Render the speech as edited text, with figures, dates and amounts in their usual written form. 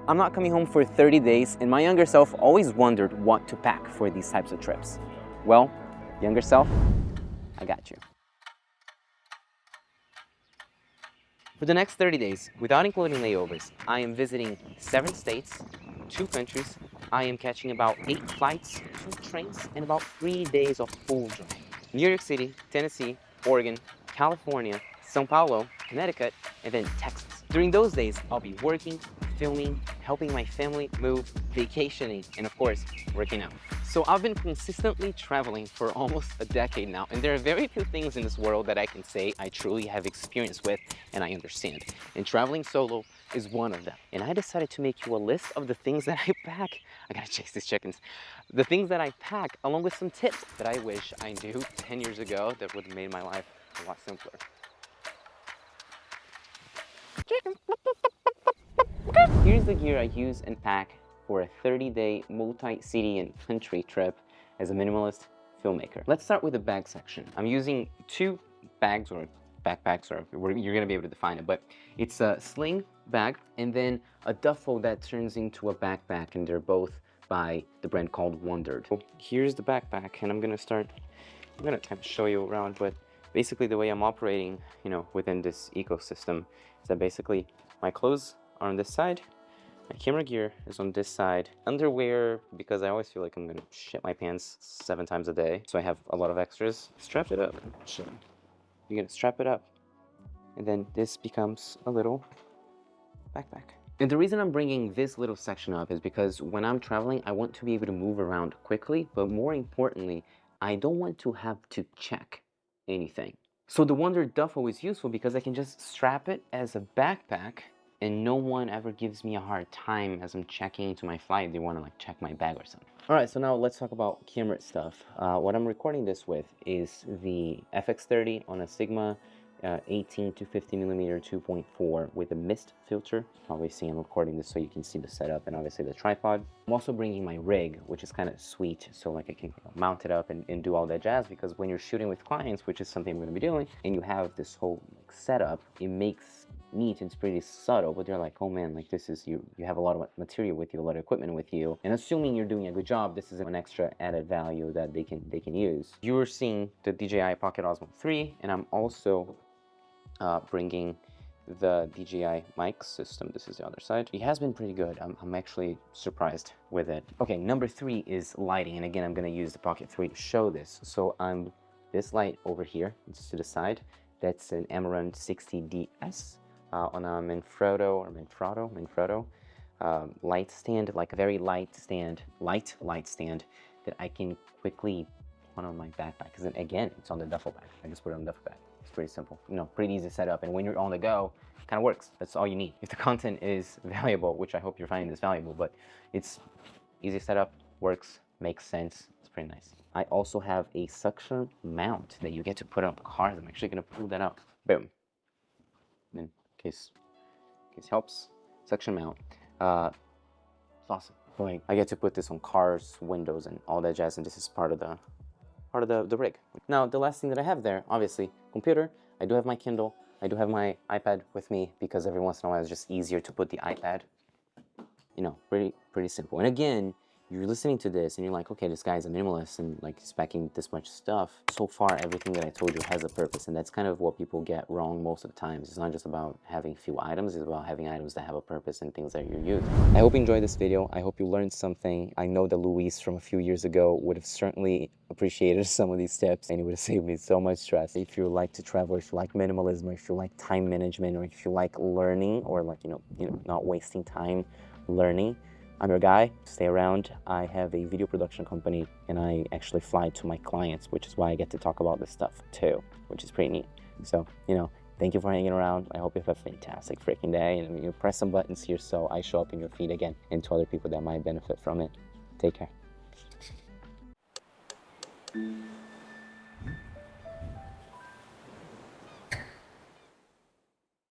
I'm not coming home for 30 days, and my younger self always wondered what to pack for these types of trips. Well, younger self, I got you. For the next 30 days, without including layovers, I am visiting 7 states, 2 countries. I am catching about 8 flights, 2 trains, and about 3 days of full driving. New York City, Tennessee, Oregon, California, São Paulo, Connecticut, and then Texas. During those days, I'll be working, filming, helping my family move, vacationing, and of course, working out. So I've been consistently traveling for almost a decade now, and there are very few things in this world that I can say I truly have experience with and I understand. And traveling solo is one of them. And I decided to make you a list of the things that I pack. I gotta chase these chickens. The things that I pack, along with some tips that I wish I knew 10 years ago that would have made my life a lot simpler. Here's the gear I use and pack for a 30-day multi-city and country trip as a minimalist filmmaker. Let's start with the bag section. I'm using 2 bags or backpacks, or you're gonna be able to define it, but it's a sling bag and then a duffel that turns into a backpack, and they're both by the brand called Wondered. Here's the backpack, and I'm gonna kind of show you around, but basically the way I'm operating, within this ecosystem is that basically my clothes are on this side, my camera gear is on this side, underwear, because I always feel like I'm gonna shit my pants 7 times a day, so I have a lot of extras. Strap it up. You're gonna strap it up, and then this becomes a little backpack. And the reason I'm bringing this little section up is because when I'm traveling, I want to be able to move around quickly, but more importantly, I don't want to have to check anything. So the Wonder Duffel is useful because I can just strap it as a backpack, and no one ever gives me a hard time as I'm checking into my flight. They want to check my bag or something. All right, so now let's talk about camera stuff. What I'm recording this with is the FX30 on a Sigma 18 to 50mm 2.4 with a mist filter. Obviously, I'm recording this so you can see the setup and obviously the tripod. I'm also bringing my rig, which is kind of sweet, so I can mount it up and do all that jazz, because when you're shooting with clients, which is something I'm going to be doing, and you have this whole setup, it makes neat and it's pretty subtle, but they're like, oh man, this is you have a lot of material with you, a lot of equipment with you, and assuming you're doing a good job, this is an extra added value that they can use. You're seeing the DJI Pocket Osmo 3, and I'm also bringing the DJI mic system. This is the other side. It has been pretty good. I'm actually surprised with it. Okay, number 3 is lighting, and again, I'm going to use the Pocket 3 to show this. So this light over here, just to the side, that's an Amaran 60DS on a Manfrotto light stand, like a very light stand that I can quickly put on my backpack. Because again, it's on the duffel bag. I just put it on the duffel bag. It's pretty simple, pretty easy to set up, and when you're on the go, it kind of works. That's all you need. If the content is valuable, which I hope you're finding this valuable, but it's easy setup, works, makes sense, it's pretty nice. I also have a suction mount that you get to put on cars. I'm actually gonna pull that out. Boom. In case helps. Suction mount. It's awesome. I get to put this on cars, windows, and all that jazz, and this is part of the rig. Now, the last thing that I have there, obviously, computer. I do have my Kindle. I do have my iPad with me because every once in a while it's just easier to put the iPad. Pretty simple. And again, you're listening to this and you're like, okay, this guy's a minimalist and he's packing this much stuff. So far, everything that I told you has a purpose, and that's kind of what people get wrong most of the times. It's not just about having few items, it's about having items that have a purpose and things that you're using. I hope you enjoyed this video. I hope you learned something. I know that Luis from a few years ago would have certainly appreciated some of these tips, and it would have saved me so much stress. If you like to travel, if you like minimalism, or if you like time management, or if you like learning, or not wasting time learning, I'm your guy. Stay around. I have a video production company, and I actually fly to my clients, which is why I get to talk about this stuff too, which is pretty neat. So, thank you for hanging around. I hope you have a fantastic freaking day, and press some buttons here so I show up in your feed again, and to other people that might benefit from it. Take care.